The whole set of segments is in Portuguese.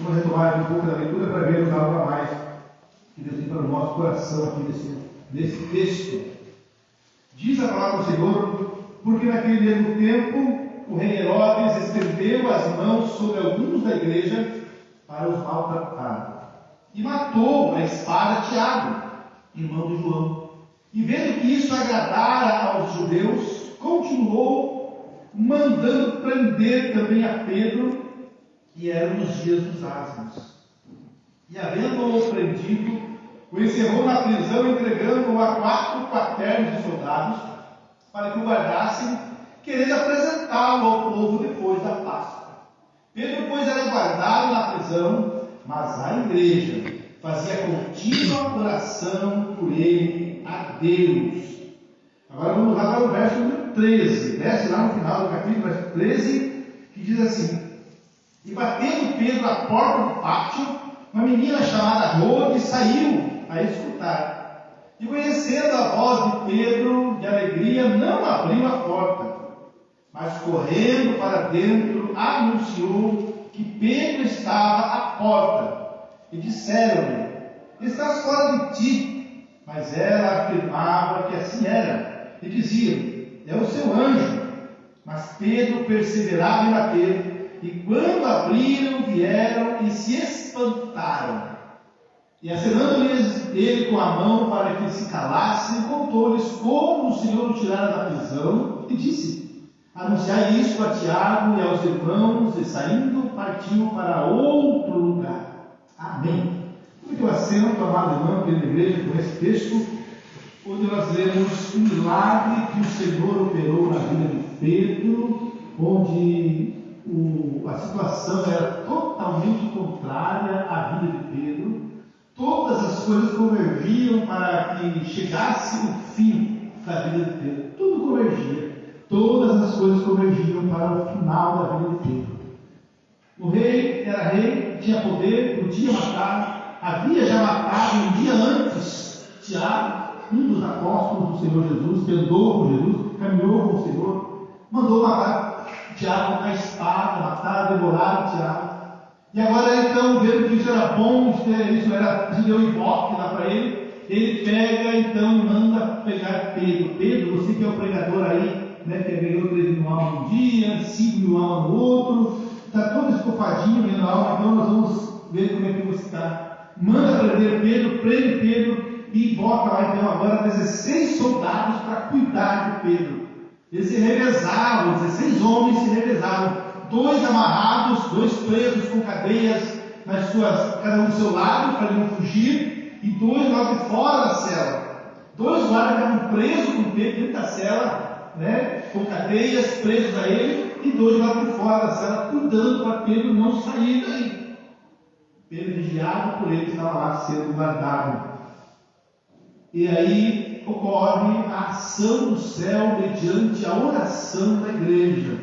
Vamos retomar aqui um pouco da leitura para vermos algo a mais que Deus tem para o nosso coração aqui nesse texto. Diz a palavra do Senhor: porque naquele mesmo tempo o rei Herodes estendeu as mãos sobre alguns da igreja para os maltratar, e matou a espada Tiago, irmão de João. E vendo que isso agradara aos judeus, continuou mandando prender também a Pedro, e eram os dias dos asnos. E havendo-o prendido, o encerrou na prisão, entregando-o a 4 quaternos de soldados, para que o guardassem, querendo apresentá-lo ao povo depois da Páscoa. Pedro, pois, era guardado na prisão, mas a igreja fazia contínua oração por ele a Deus. Agora vamos lá para o verso número 13. Desce lá no final do capítulo, verso 13, que diz assim: e batendo Pedro à porta do pátio, uma menina chamada Rode saiu a escutar. E conhecendo a voz de Pedro, de alegria, não abriu a porta, mas correndo para dentro, anunciou que Pedro estava à porta. E disseram-lhe: estás fora de ti. Mas ela afirmava que assim era, e dizia: é o seu anjo. Mas Pedro perseverava em bater. E quando abriram, vieram e se espantaram. E acenando-lhes ele com a mão para que se calassem, contou-lhes como o Senhor o tirara da prisão, e disse: anunciai isto a Tiago e aos irmãos, e saindo partiu para outro lugar. Amém. Como que eu assento, amado irmão, querida igreja, com esse texto, onde nós lemos um milagre que o Senhor operou na vida de Pedro, onde a situação era totalmente contrária à vida de Pedro. Todas as coisas convergiam para que chegasse o fim da vida de Pedro. Tudo convergia. Todas as coisas convergiam para o final da vida de Pedro. O rei era rei, tinha poder, podia matar. Havia já matado um dia antes Tiago, um dos apóstolos do Senhor Jesus, que andou com Jesus, caminhou com o Senhor, mandou matar Tiago com a espada, matar, devorar Tiago. E agora então, vendo que isso era bom, isso era, deu ibope lá para ele pega então e manda pegar Pedro. Pedro, você que é o pregador aí, né, que ganhou 13 mil almas um dia, 5 mil almas no outro, está todo escofadinho ganhando alma, então nós vamos ver como é que você está. Manda prender Pedro, prende Pedro e bota lá então agora 16 soldados para cuidar de Pedro. Eles se revezavam, 16 homens se revezavam, 2 amarrados, 2 presos com cadeias nas suas, cada um do seu lado, para não fugir, e 2 lá de fora da cela. 2 guardas estavam presos com Pedro dentro da cela, né, com cadeias, presos a ele, e 2 lá de fora da cela, cuidando para Pedro não sair daí. Pedro, vigiado por ele, estava lá sendo guardado. E aí ocorre a ação do céu mediante a oração da igreja.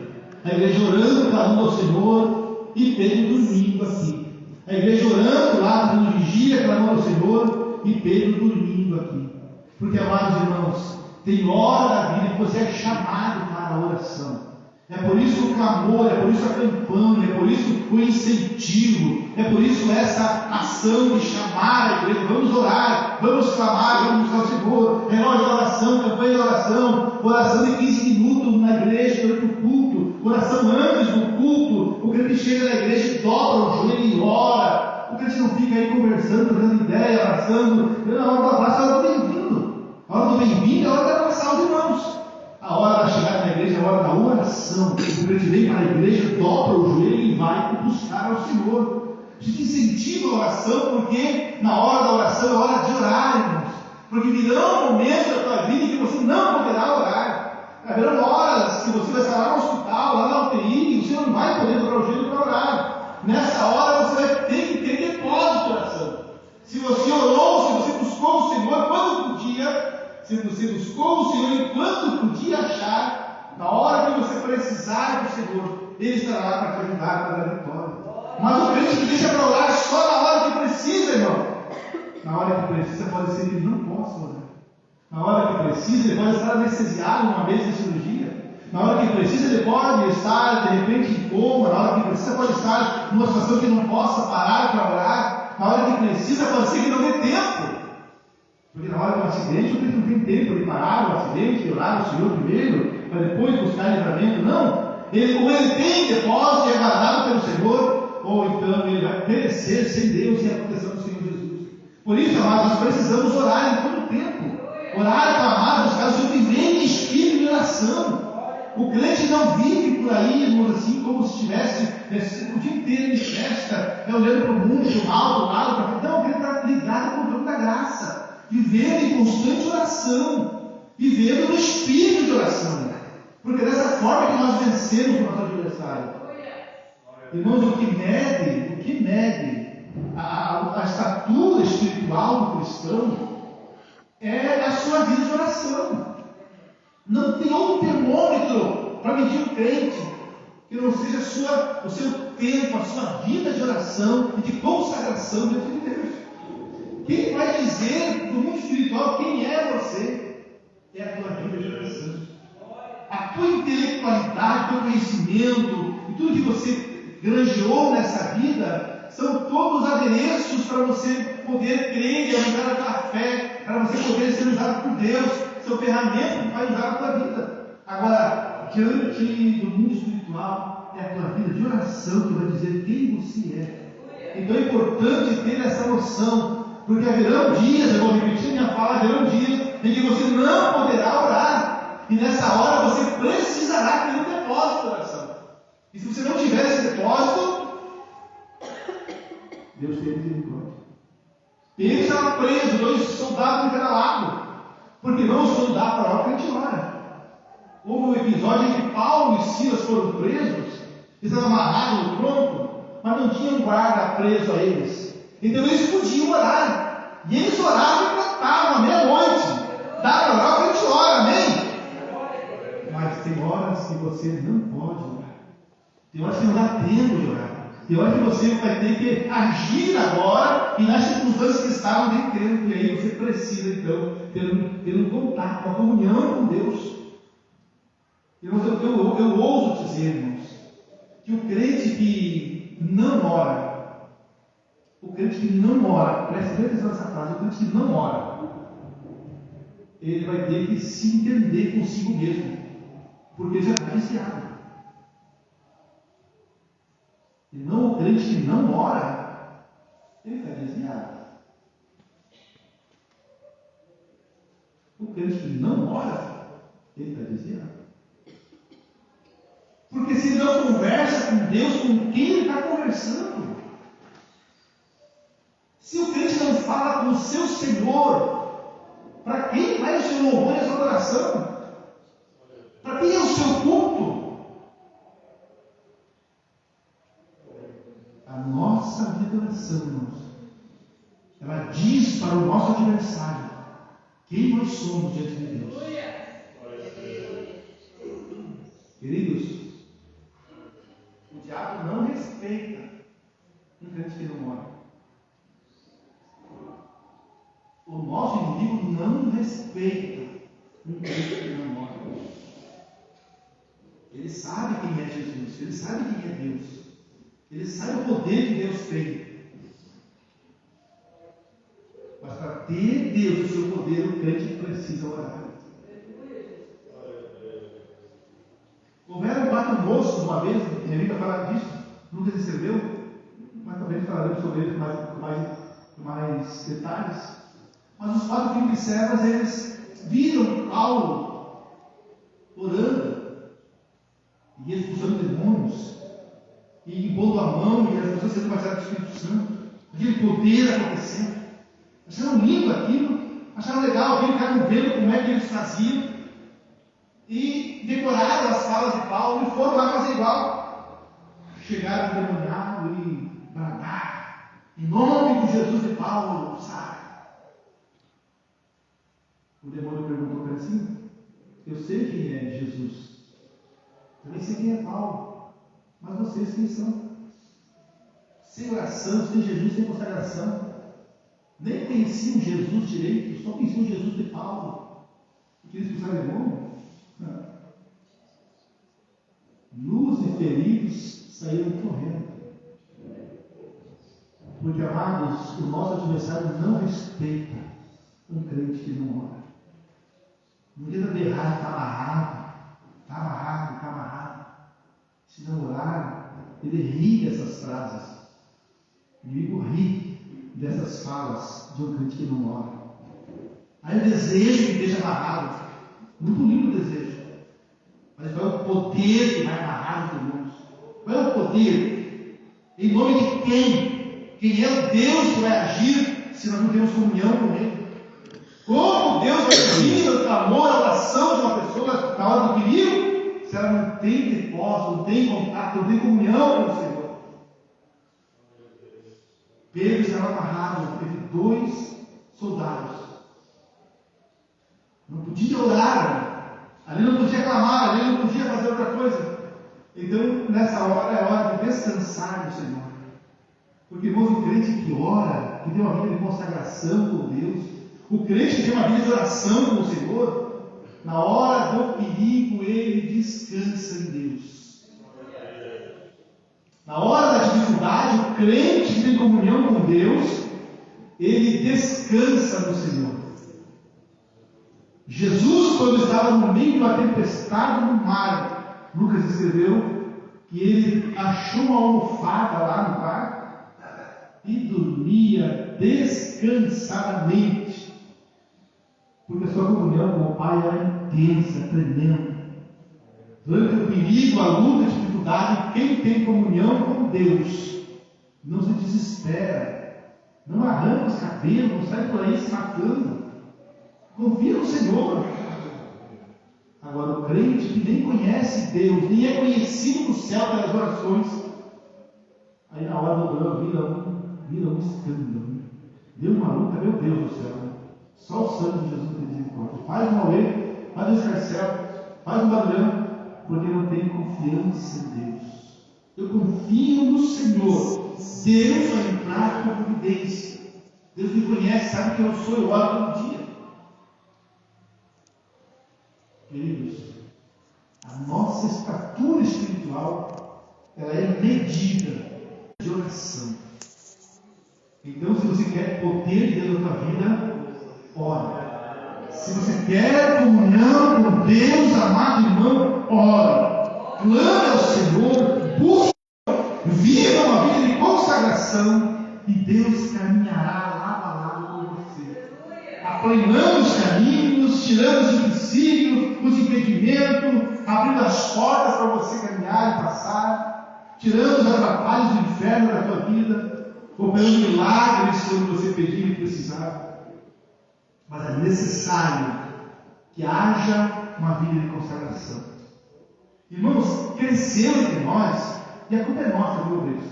A igreja orando, clamando ao Senhor, e Pedro dormindo aqui. A igreja orando lá, fazendo vigia, clamando ao Senhor, e Pedro dormindo aqui. Porque, amados irmãos, tem hora da vida que você é chamado para a oração. É por isso o clamor, é por isso a campanha, é por isso o incentivo, é por isso essa ação de chamar a igreja. Vamos orar, vamos clamar, vamos buscar o Senhor. Relógio de oração, campanha de oração de 15 minutos na igreja durante o culto, oração antes do culto. O crente chega na igreja e dobra o joelho e ora. O crente não fica aí conversando, trocando ideia, abraçando. Na hora do abraço é a hora do bem-vindo. A hora do bem-vindo é a hora de abraçar os irmãos. A hora da chegada na igreja é a hora da oração. O crente vem para a igreja, dobra o joelho e vai buscar ao Senhor. A gente incentiva a oração porque na hora da oração é hora de orar, irmãos. Porque virão momentos da tua vida em que você não poderá orar. Haverão horas que você vai estar lá no hospital, lá na UTI, e você não vai poder dobrar o joelho para orar. Nessa hora você vai ter que ter depósito de oração. Se você orou, se você buscou o Senhor quando podia, se você buscou o Senhor enquanto podia achar, na hora que você precisar do Senhor, Ele estará lá para te ajudar para dar vitória. Mas o crente que deixa para orar só na hora que precisa, irmão. Na hora que precisa, pode ser que ele não possa orar. Na hora que precisa, ele pode estar anestesiado uma vez de cirurgia. Na hora que precisa, ele pode estar, de repente, em coma. Na hora que precisa, pode estar numa situação que não possa parar para orar. Na hora que precisa, pode ser que não dê tempo. Porque na hora do acidente, ele não tem tempo de parar o acidente, de orar o Senhor primeiro, para depois buscar livramento. Não. Ou ele tem depósito e é guardado pelo Senhor, ou então ele vai perecer sem Deus e a proteção do Senhor Jesus. Por isso, amados, nós precisamos orar em todo o tempo. Orar, clamar, buscar o Senhor, viver em espírito de oração. O crente não vive por aí, assim, como se estivesse o dia inteiro em festa, olhando para o mundo, para o mal, para o lado, para frente. Não, o crente está ligado com o trono da graça, vivendo em constante oração, vivendo no espírito de oração. Porque é dessa forma que nós vencemos o nosso adversário. Irmãos, o que mede a estatura espiritual do cristão é a sua vida de oração. Não tem outro termômetro para medir o crente que não seja o seu tempo, a sua vida de oração e de consagração diante de Deus. Quem vai dizer no mundo espiritual quem é você? É a tua vida de oração. A tua intelectualidade, o teu conhecimento e tudo que você granjeou nessa vida são todos adereços para você poder crer e aumentar a tua fé, para você poder ser usado por Deus. São ferramentas que vai usar a tua vida. Agora, diante do mundo espiritual, é a tua vida de oração que vai dizer quem você é. Então é importante ter essa noção, porque haverão dias, eu vou repetir minha fala, haverão dias em que você não poderá orar. E nessa hora você precisará ter um depósito de oração. E se você não tiver esse depósito, Deus tem misericórdia. Ele estava preso, 2 soldados de cada lado. Porque não só dá para orar, porque a gente ora. Houve um episódio em que Paulo e Silas foram presos, eles estavam amarrados no tronco, mas não tinham guarda preso a eles. Então eles podiam orar. E eles oravam e cantavam à meia-noite. Dá para orar, porque a gente ora, amém? Mas tem horas que você não pode orar. Tem horas que não dá tempo de orar. Tem horas que você vai ter que agir agora e nas circunstâncias que estavam de tempo. E aí você precisa, então, ter um contato, uma comunhão com Deus. Eu ouso dizer, irmãos, que o crente que não ora, preste bem atenção nessa frase, o crente que não ora, ele vai ter que se entender consigo mesmo, porque ele já está viciado. E não o crente que não ora, ele está desviado. O crente que não ora, ele está desviado. Porque se ele não conversa com Deus, com quem ele está conversando? Se o crente não fala com o seu Senhor, para quem vai o seu louvor e a sua adoração? Para quem é o seu culto? A nossa vida de oração, irmãos, ela diz para o nosso adversário quem nós somos diante de Deus. Queridos, o diabo não respeita um crente que não ora. O nosso inimigo não respeita um crente que não ora. Ele sabe quem é Jesus, ele sabe quem é Deus. Ele sabe o poder que Deus tem. Mas para ter Deus o seu poder, o crente precisa orar. Houveram 4 moços uma vez, minha amiga fala disso, nunca recebeu, mas também falaremos sobre ele com mais detalhes. Mas os 4 filhos de servas, eles viram Paulo orando e expulsando demônios, e impondo a mão, e as pessoas sendo batizadas do Espírito Santo, aquele poder acontecendo. Acharam lindo aquilo, acharam legal aquilo, ficaram vendo como é que eles faziam, e decoraram as falas de Paulo e foram lá fazer igual. Chegaram endemoniados e bradaram: em nome de Jesus de Paulo, sai. O demônio perguntou para ele assim: eu sei quem é Jesus, também sei quem é Paulo, mas vocês quem são? Sem oração, sem Jesus, sem consagração, nem conheciam Jesus direito, só conheciam Jesus de Paulo. E queriam expulsar o demônio? Não. feridos saíram correndo. Porque, amados, o nosso adversário não respeita um crente que não ora. No dia da derrota está amarrado. Se não orar, ele ri dessas frases. O inimigo ri dessas falas de um crente que não ora. Aí o desejo que deixa amarrado. Muito lindo o desejo. Mas qual é o poder que vai amarrar os irmãos? Qual é o poder? Em nome de quem? Quem é o Deus que vai agir se nós não temos comunhão com Ele? Como Deus vai agir no clamor, a oração de uma pessoa na hora do perigo, se ela não tem depósito, não tem contato, não tem comunhão com o Senhor? Pedro estava amarrado, teve 2 soldados. Não podia orar, ali não podia clamar, ali não podia fazer outra coisa. Então, nessa hora é hora de descansar no Senhor. Porque, irmãos, o crente que ora, que tem uma vida de consagração com Deus, o crente que tem uma vida de oração com o Senhor, na hora do perigo, ele descansa em Deus. Na hora da dificuldade, o crente que tem comunhão com Deus, ele descansa no Senhor. Jesus, quando estava no meio de uma tempestade no mar, Lucas escreveu que ele achou uma almofada lá no mar e dormia descansadamente, porque a sua comunhão com o Pai era intensa, tremenda. Durante o perigo, a luta, a dificuldade, quem tem comunhão com Deus não se desespera, não arranca os cabelos, não sai por aí se matando. Confia no Senhor. Agora, o crente que nem conhece Deus, nem é conhecido no céu pelas orações, aí na hora do drama vira um escândalo. Deu uma luta, meu Deus do céu. Só o sangue de Jesus tem misericórdia. Faz um auê, faz um escarcel, faz um barulhão, porque não tem confiança em Deus. Eu confio no Senhor. Deus vai entrar com providência. Deus me conhece, sabe que eu sou, eu oro todo dia. Queridos, a nossa estatura espiritual, ela é medida de oração. Então, se você quer poder de Deus na tua vida, ora. Se você quer comunhão com Deus, amado irmão, ora. Clame ao Senhor, busque, viva uma vida de consagração e Deus caminhará lado a lado com você, aplanando os caminhos, tirando os empecilhos, os impedimentos, abrindo as portas para você caminhar e passar, tirando os atrapalhos do inferno da tua vida, operando milagres quando você pedir e precisar. Mas é necessário que haja uma vida de consagração. Irmãos, cresceu entre nós, e a culpa é nossa, viu, Deus?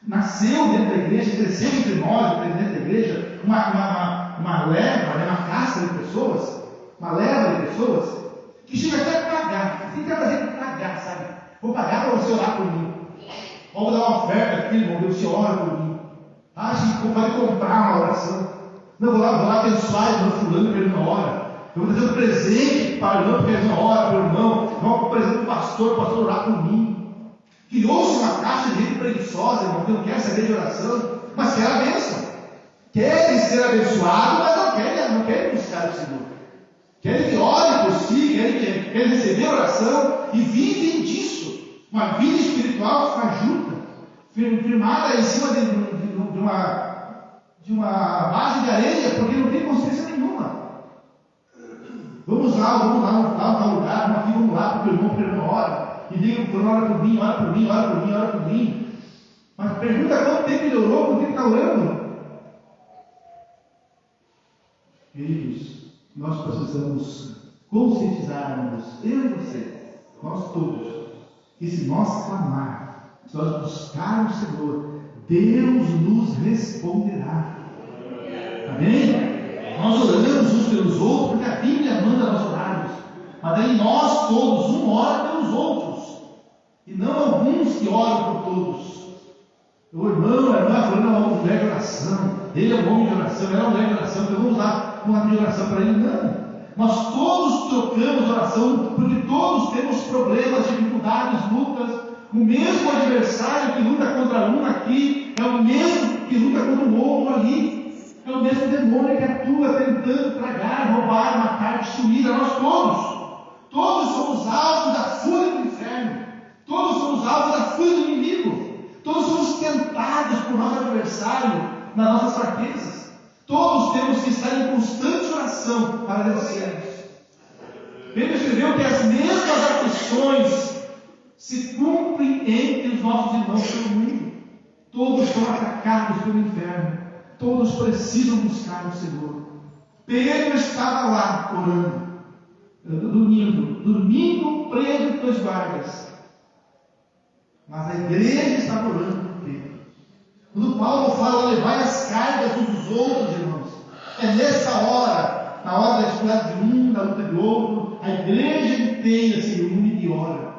Nasceu dentro da igreja, cresceu entre nós, dentro da igreja, uma leva, uma casta de pessoas, uma leva de pessoas, que chega até a pagar. Tem que fazer pagar, sabe? Vou pagar para você orar por mim. Vamos dar uma oferta aqui, irmão, Deus, você ora por mim. Ah, a gente pode comprar uma oração. Não, vou lá abençoar o irmão fulano porque ele não ora. Eu vou trazer um presente para o irmão porque ele não ora para o irmão. Vou apresentar o pastor orar por mim. Criou-se uma caixa de gente preguiçosa, irmão, que não quer saber de oração, mas quer a bênção. Querem ser abençoados, mas não querem buscar o Senhor. Querem que ore por si, querem receber oração e vivem disso. Uma vida espiritual fajuta, firmada em cima de uma base de areia, porque não tem consciência nenhuma. Vamos lá no lugar, vamos lá, porque o irmão ora. E diga, ora por mim. Mas pergunta quanto tempo ele orou, quanto tempo está orando. Queridos, nós precisamos conscientizarmos, eu e você, nós todos, que se nós clamar, se nós buscarmos o Senhor, Deus nos responderá. Amém? Nós oramos uns pelos outros, porque a Bíblia manda nós orarmos. Mas daí nós todos, um ora pelos outros. E não alguns que oram por todos. O irmão, a irmã, falando, é uma mulher de oração. Ele é um homem de oração, ela é uma mulher de oração. Então vamos lá, pedir oração para ele. Não. Nós todos trocamos oração, porque todos temos problemas, dificuldades, lutas. O mesmo adversário que luta contra um aqui é o mesmo que luta contra o outro ali. É o mesmo demônio que atua tentando tragar, roubar, matar, destruir a nós todos. Todos somos alvos da fúria do inferno. Todos somos alvos da fúria do inimigo. Todos somos tentados por nosso adversário nas nossas fraquezas. Todos temos que estar em constante oração para vencermos. Pedro escreveu que as mesmas aflições se cumprem entre os nossos irmãos pelo mundo. Todos são atacados pelo inferno. Todos precisam buscar o Senhor. Pedro estava lá orando, dormindo preso pelos guardas. Mas a igreja estava orando por Pedro. Quando Paulo fala, levai as cargas uns dos outros, irmãos, é nessa hora, na hora da dificuldade de um, da luta de outro, a igreja inteira se reúne e ora.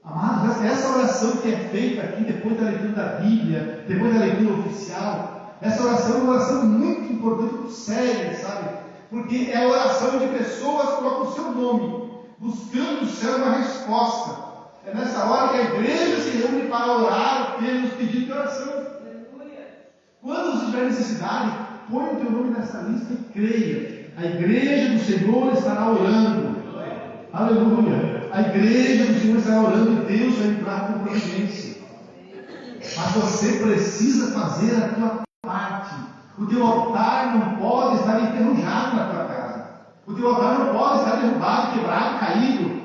Amados, essa oração que é feita aqui depois da leitura da Bíblia, depois da leitura oficial, essa oração é uma oração muito importante, muito séria, sabe? Porque é a oração de pessoas que colocam o seu nome, buscando do céu uma resposta. É nessa hora que a igreja se reúne para orar pelos pedidos de oração. Quando você tiver necessidade, põe o teu nome nessa lista e creia. A igreja do Senhor estará orando. Aleluia. A igreja do Senhor estará orando e Deus vai entrar com providência. Mas você precisa fazer a tua parte. O teu altar não pode estar enferrujado na tua casa. O teu altar não pode estar derrubado, quebrado, caído.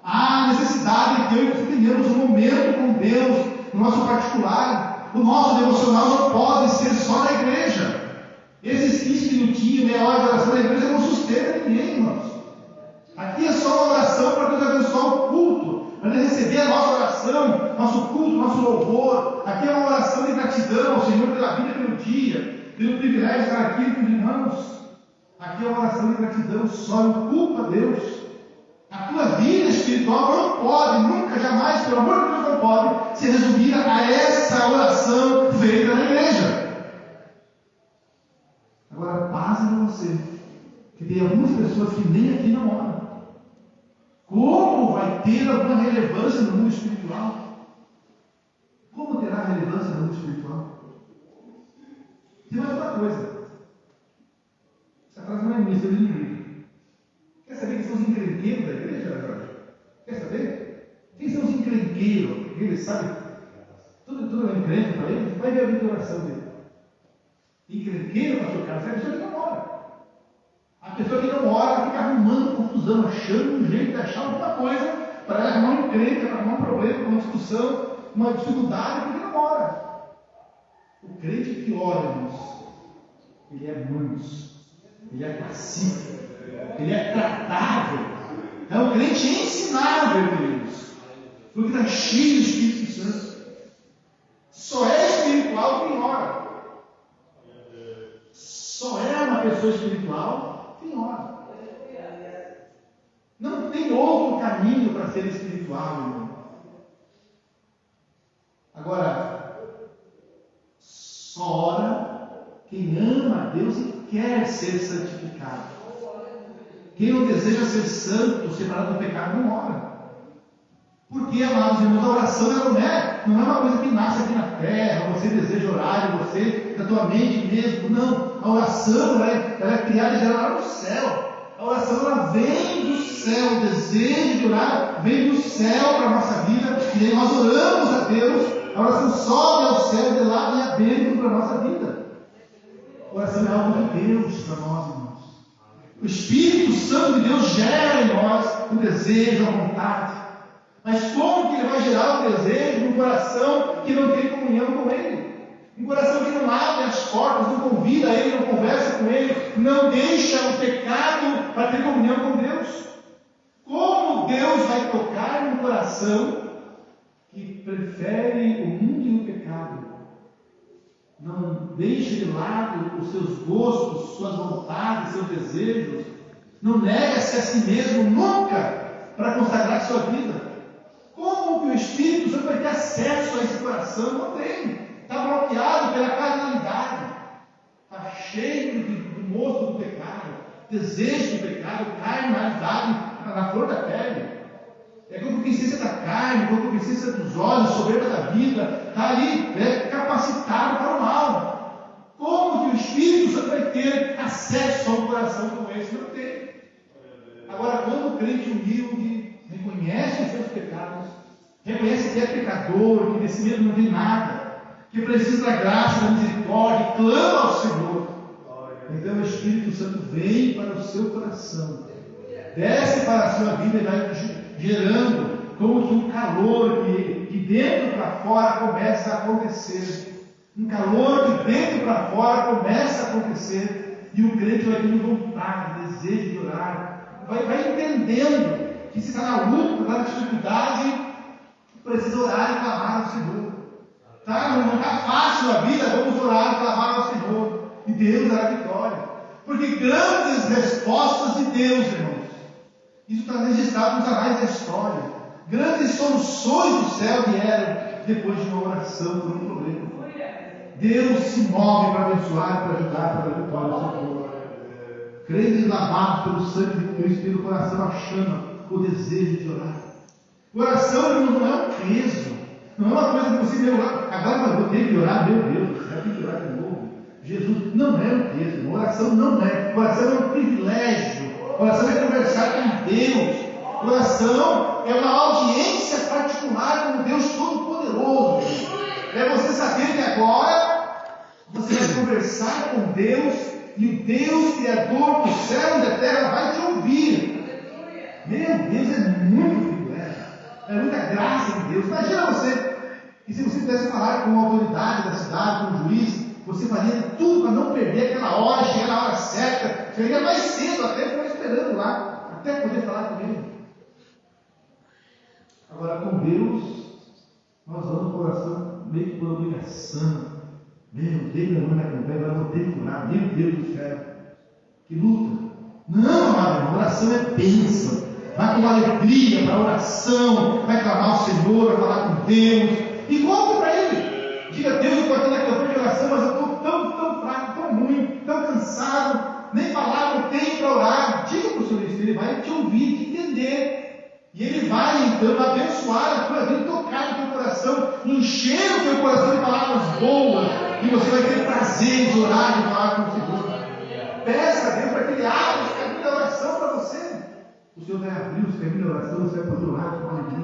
Há necessidade de que tenhamos um momento com Deus, no nosso particular. O nosso devocional não pode ser só na igreja. Esses 15 minutinhos, meia hora de oração na igreja não sustenta ninguém, irmãos. Aqui é só uma oração para Deus abençoar o culto, para Ele receber a nossa oração, nosso culto, nosso louvor. Aqui é uma oração de gratidão ao Senhor pela vida, pelo dia, pelo privilégio de estar aqui com os irmãos. Aqui é uma oração de gratidão, só em culto a Deus. A tua vida espiritual não pode, nunca, jamais, pelo amor de Deus, não pode se resumir a essa oração feita na igreja. Agora, passe em você, que tem algumas pessoas que nem aqui não oram. Como vai ter alguma relevância no mundo espiritual? Como terá relevância no mundo espiritual? Tem mais uma coisa. Essa frase não é minha, é do livro. Quer saber quem são os encrenqueiros da igreja, Jorge? Quer saber? Quem são os encrenqueiros? Eles sabem? Tudo é encrenca para eles? Vai ver a vida de oração dele. Encrenqueiro, pastor Carlos, é a pessoa que não ora. A pessoa que não ora fica arrumando confusão, achando um jeito de achar alguma coisa para ela arrumar um encrenca, para arrumar um problema, uma discussão, uma dificuldade, porque não ora. O crente que ora, irmãos, ele é manso, ele é pacífico, ele é tratável. É um crente ensinável, queridos, porque está cheio do Espírito Santo. Só é espiritual quem ora. Só é uma pessoa espiritual quem ora. Não tem outro caminho para ser espiritual, irmão. Agora, só ora quem ama a Deus e quer ser santificado. Quem não deseja ser santo, separado do pecado, não ora. Porque, amados irmãos, a oração ela não é uma coisa que nasce aqui na terra, você deseja orar, você, da tua mente mesmo. Não. A oração ela é criada e gerada lá no céu. A oração ela vem do céu, o desejo de orar vem do céu para a nossa vida, e aí nós oramos a Deus, a oração sobe ao céu e de lá vem a bênção para a nossa vida. A oração é algo de Deus para nós, irmãos. O Espírito Santo de Deus gera em nós o desejo, a vontade. Mas como que Ele vai gerar o desejo num coração que não tem comunhão com Ele? Um coração que não abre as portas, não convida Ele, não conversa com Ele, não deixa o pecado para ter comunhão com Deus. Como Deus vai tocar num coração que prefere o mundo e o pecado? Não deixa de lado os seus gostos, suas vontades, seus desejos. Não nega-se a si mesmo nunca para consagrar sua vida. Como que o Espírito Santo vai ter acesso a esse coração? Não tem. Está bloqueado pela carnalidade. Está cheio do moço do pecado, desejo do pecado, carnalidade na flor da pele. é concupiscência da carne, concupiscência dos olhos, soberba da vida, está ali capacitado para o mal. Como que o Espírito Santo vai ter acesso a um coração como esse? Não tem. Agora, quando o crente humilde reconhece os seus pecados, reconhece que é pecador, que desse mesmo não tem nada, que precisa da graça, da misericórdia, clama ao Senhor, então o Espírito Santo vem para o seu coração, desce para a sua vida e vai gerando como que um calor que dentro para fora começa a acontecer. Um calor que dentro para fora começa a acontecer. E o crente vai tendo vontade, desejo de orar. Vai entendendo que se está na luta, está na dificuldade, precisa orar e clamar ao Senhor. Tá? Não está fácil a vida, vamos orar e clamar ao Senhor. E Deus dará vitória. Porque grandes respostas de Deus, irmãos. Isso está registrado nos anais da história. Grandes soluções do céu vieram depois de uma oração por um problema. Deus se move para abençoar, para ajudar, para dar vitória ao seu povo. Crentes lavados pelo sangue de Cristo, pelo coração a chama, o desejo de orar. Oração, irmão, não é um peso. Não é uma coisa que você deu lá. Agora eu vou ter que orar, meu Deus, eu tenho que orar de novo. Jesus não é um peso. Oração não é. Oração é um privilégio. Oração é conversar com Deus. Oração é uma audiência particular com Deus Todo-Poderoso. É você saber que agora você vai conversar com Deus e o Deus Criador do céu e da terra vai te ouvir. Meu Deus, é muito privilégio. É muita graça de Deus. Imagina você, e se você pudesse falar com a autoridade da cidade, com o juiz, você faria tudo para não perder aquela hora, chegar na hora certa, chegaria mais cedo, até ficar esperando lá, até poder falar com ele. Agora, com Deus, nós vamos com o coração meio que por obrigação. Meu Deus, minha mãe vai comprar, agora eu vou ter que orar. Meu Deus do céu, que luta. Não, amado, oração é bênção. Vai com alegria para a oração, vai clamar ao Senhor, vai falar com Deus. E conta para Ele. Diga, Deus, eu estou aqui na campanha de oração, mas eu estou tão fraco, tão ruim, tão cansado, nem palavra eu tenho para orar. Diga para o Senhor isso, Ele vai te ouvir, te entender. E Ele vai, então, abençoar a tua vida, tocar no teu coração, encher o teu coração de palavras boas, e você vai ter prazer de orar, de falar com o Senhor. Peça a Deus para que Ele abra os caminhos da oração para você. O Senhor vai abrir os caminhos da oração, você vai poder orar com alegria.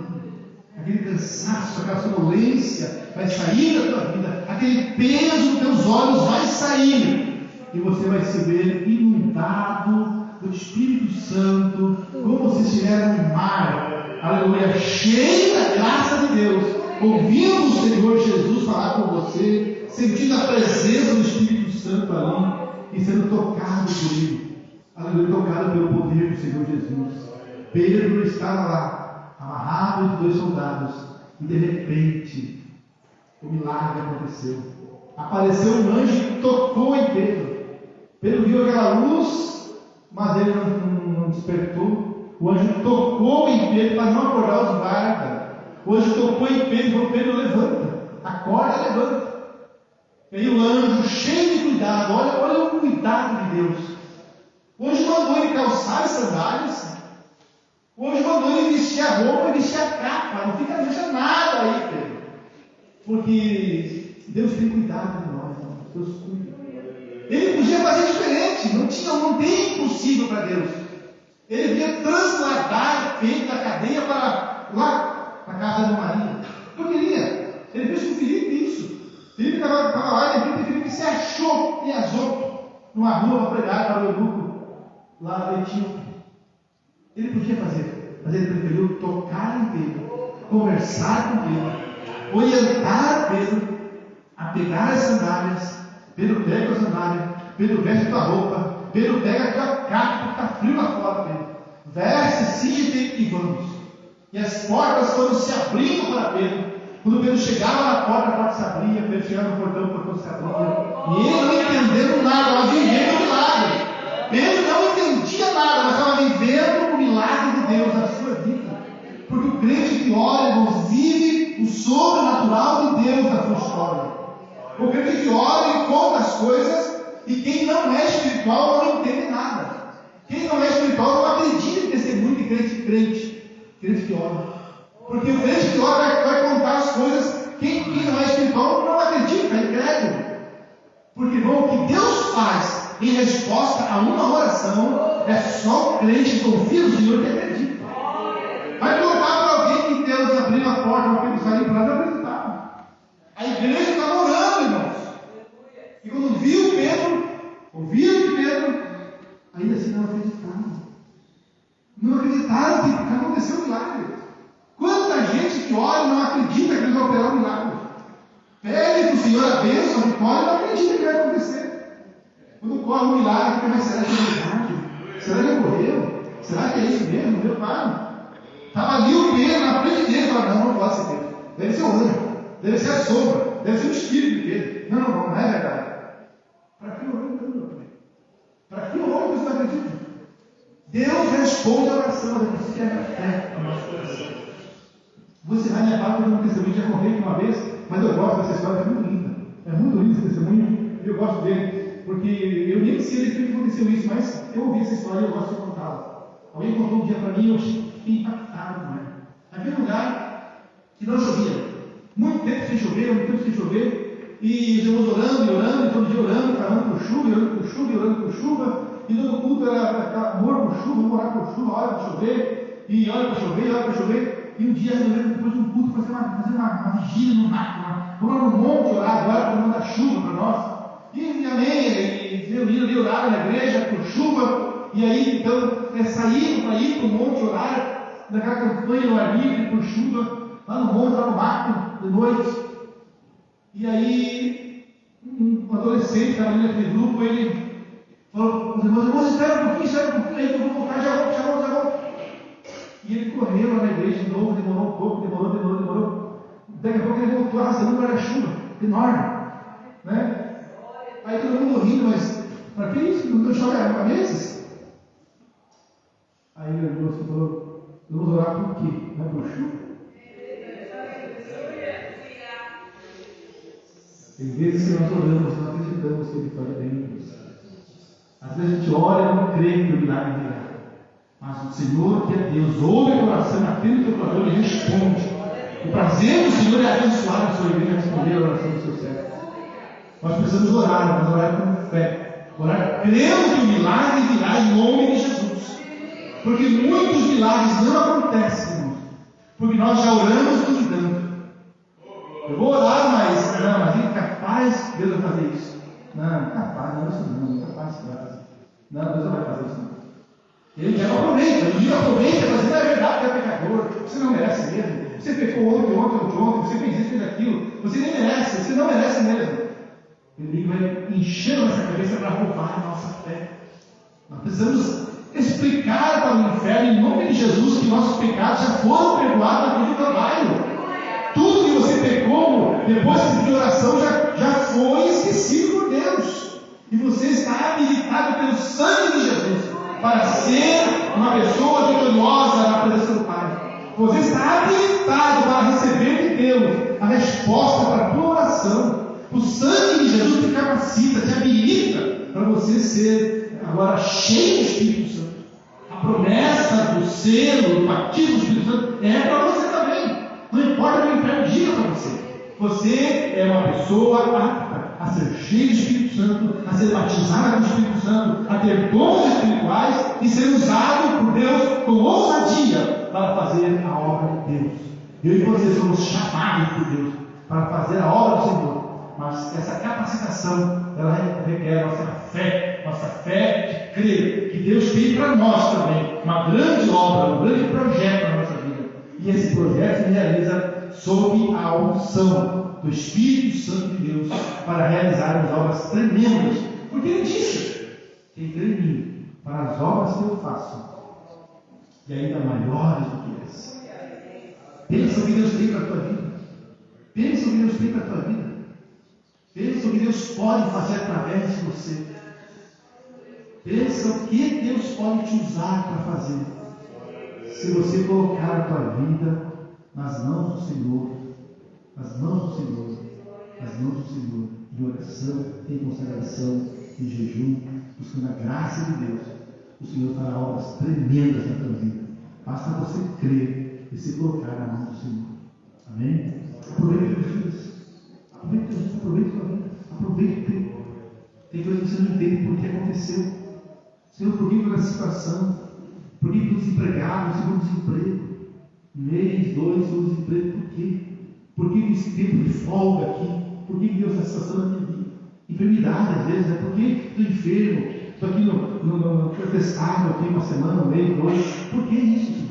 Aquele cansaço, aquela sonolência vai sair da tua vida, aquele peso dos teus olhos vai sair, e você vai se ver inundado do Espírito Santo, como se estiver no mar, aleluia, cheio da graça de Deus, ouvindo o Senhor Jesus falar com você, sentindo a presença do Espírito Santo ali, e sendo tocado por Ele, aleluia, tocado pelo poder do Senhor Jesus. Pedro estava lá, amarrado entre dois soldados, e de repente, o milagre aconteceu. Apareceu um anjo e tocou em Pedro. Pedro viu aquela luz, mas ele não despertou. O anjo tocou em Pedro para não acordar os guardas. O anjo tocou em Pedro e falou: Pedro, levanta, acorda, levanta. E aí o anjo, cheio de cuidado, olha o cuidado de Deus. O anjo mandou ele calçar as sandálias. O anjo mandou ele vestir a roupa e vestir a capa. Não fica, deixa nada aí, Pedro. Porque Deus tem cuidado de nós, irmão. Deus cuida. Ele podia fazer diferente. Não tem impossível para Deus. Ele podia trasladar Pedro da cadeia para lá, para a casa de Maria. Não queria. Ele fez com Filipe isso. Filipe estava lá e Filipe se achou em Azoto, numa rua para pregar para o eunuco, lá na Etíope. Ele podia fazer, mas ele preferiu tocar em Pedro, conversar com Pedro, orientar Pedro a pegar as sandálias. Pedro pega a sandália, Pedro veste a tua roupa, Pedro pega a tua capa, porque está frio lá fora, Pedro. Veste, cinge e vamos. E as portas foram se abrindo para Pedro. Quando Pedro chegava na porta, a porta se abria, Pedro chegava no portão, a porta se abria. E ele não entendendo nada, ela vivendo o milagre. Pedro não entendia nada, mas estava vivendo o milagre de Deus na sua vida. Porque o crente que ora, irmãos, vive o sobrenatural de Deus na sua história. O crente que ora, ele conta as coisas, e quem não é espiritual não entende nada. Quem não é espiritual não acredita em testemunho de crente. Crente que ora. Porque o crente que ora vai contar as coisas. Quem não é espiritual não acredita, é incrédulo. Porque, irmão, o que Deus faz em resposta a uma oração é só o crente que confia no Senhor que acredita. Vai contar para alguém que Deus abriu a porta para eles saírem para lá, não acreditavam. A igreja estava orando, irmãos. E quando viu Pedro, ouviram de Pedro, ainda assim não acreditaram. Não acreditaram que aconteceu um milagre. Quanta gente que ora e não acredita que Deus vai operar um milagre. Pede para o Senhor a bênção, a vitória, e não acredita que vai acontecer. Quando ocorre um milagre, mas será que é verdade? Será que ocorreu? Será que é isso mesmo? Meu pai. Estava ali o Pedro na frente dele, falava, não pode ser Pedro. Deve ser o anjo, deve ser a sombra, deve ser o espírito dele. Não é verdade. Para que orou então, meu pai? Para que orou você não acredita? Deus responde a oração, mas você quer a fé no nosso coração. Você vai me levar para um testemunho, já contei aqui uma vez, mas eu gosto dessa história, é muito linda. É muito lindo esse testemunho, e eu gosto dele, porque eu nem sei de que aconteceu isso, mas eu ouvi essa história e eu gosto de contá-la. Alguém contou um dia para mim e eu fiquei impactado com ela. Havia um lugar que não chovia, muito tempo sem chover, e Jesus orando, e todo dia orando, clamando por chuva, e orando por chuva, e todo culto era amor por chuva, vamos orar por chuva, hora para chover, e hora para chover. E um dia resolveram, depois de um culto, fazer uma vigília no mato, vamos lá no monte orar agora para mandar chuva para nós. E amém, e oraram na igreja por chuva, e aí então saíram para ir para o monte orar, naquela campanha no ar livre por chuva, lá no monte, lá no mato, de noite. E aí, um adolescente que estava ali naquele grupo, ele falou para os irmãos, espera um pouquinho, aí que eu vou voltar, já volto. E ele correu lá na igreja de novo, demorou um pouco, demorou. Daqui a pouco ele voltou arrastando um guarda-chuva enorme, né? Aí todo mundo rindo, mas para que isso? Não chove há meses? Aí ele olhou e falou, vamos orar por quê? Não é por chuva? Tem vezes que nós oramos, não acreditamos que ele faz bem. Às vezes a gente ora e não crê que o milagre virá. Mas o Senhor, que é Deus, ouve a oração, atende o teu clamor e responde. O prazer do Senhor é abençoar a sua igreja, responder a oração do seu servo. Nós precisamos orar, mas orar com fé. Orar crendo que o milagre virá em nome de Jesus. Porque muitos milagres não acontecem, irmãos. Porque nós já oramos duvidando. Eu vou orar, mas é capaz Deus vai fazer isso. Não, capaz, não, isso não, capaz de fazer. Não, Deus não vai fazer isso não. Ele aproveita, mas não é verdade que é pecador. Você não merece mesmo. Você pecou ontem, você fez isso, fez aquilo. Você nem merece, você não merece mesmo. Ele vai enchendo essa cabeça para roubar a nossa fé. Nós precisamos explicar para o inferno, em nome de Jesus, que nossos pecados já foram perdoados na cruz do Calvário. Tudo que você pecou, depois de oração, já foi esquecido por Deus. E você está habilitado pelo sangue de Jesus para ser uma pessoa vitoriosa na presença do Pai. Você está habilitado para receber de Deus a resposta para a tua oração. O sangue de Jesus te capacita, te habilita para você ser agora cheio do Espírito Santo. A promessa do selo, do batismo do Espírito Santo é para você também. Não importa o que o inferno diga para você. Você é uma pessoa apta a ser cheio do Espírito Santo, a ser batizada com o Espírito Santo, a ter dons espirituais e ser usado por Deus com ousadia para fazer a obra de Deus. Eu e você somos chamados por Deus para fazer a obra do Senhor. Mas essa capacitação, ela requer nossa fé de crer que Deus tem para nós também uma grande obra, um grande projeto na nossa vida. E esse projeto se realiza sob a unção do Espírito Santo de Deus para realizarmos obras tremendas. Porque ele disse, quem crê em mim, para as obras que eu faço, e ainda maiores do que essa. Pensa o que Deus tem para a tua vida. Pensa o que Deus tem para a tua vida. Pensa o que Deus pode fazer através de você. Pensa o que Deus pode te usar para fazer. Se você colocar a tua vida nas mãos do Senhor, nas mãos do Senhor, nas mãos do Senhor, em oração, em consagração, em jejum, buscando a graça de Deus, o Senhor fará obras tremendas na tua vida. Basta você crer e se colocar na mão do Senhor. Amém? Aproveite os dias. Aproveite a vida. Aproveite o tempo. Tem coisas que você não entende por que aconteceu. Senhor, por que essa situação? Por que estou desempregado? Segundo desemprego. Um mês, 2, segundo desemprego. Por quê? Por que esse tempo de folga aqui? Por que Deus está situação na minha vida? Enfermidade, às vezes, né? Por que estou enfermo? Estou aqui no atestado, aqui uma semana, um mês, 2. Por que isso, Senhor?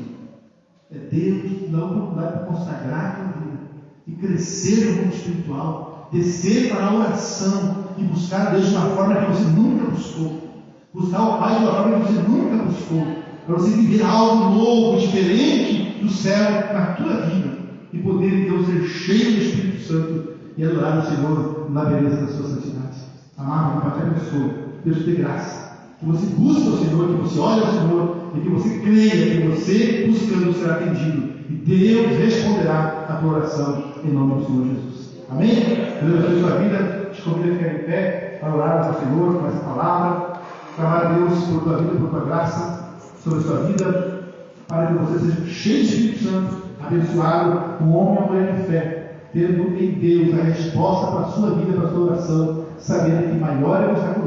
É Deus dar a oportunidade para consagrar a tua vida e crescer no mundo espiritual, descer para a oração e buscar a Deus de uma forma que você nunca buscou, buscar o Pai de uma forma que você nunca buscou, para você viver algo novo, diferente do céu na tua vida e poder então ser cheio do Espírito Santo e adorar o Senhor na beleza da sua santidade. Amado, Pai, te abençoe. Deus te dê graça. Que você busque o Senhor, que você olhe ao Senhor e que você creia que você, buscando, será atendido. E Deus responderá a tua oração em nome do Senhor Jesus. Amém? Deus abençoe a sua vida. Te convido a ficar em pé para orar ao Senhor com essa palavra. Clamar a Deus por tua vida, por tua graça sobre a sua vida, para que você seja cheio de Espírito Santo, abençoado, um homem e uma mulher de fé, tendo em Deus a resposta para a sua vida, para a sua oração, sabendo que maior é o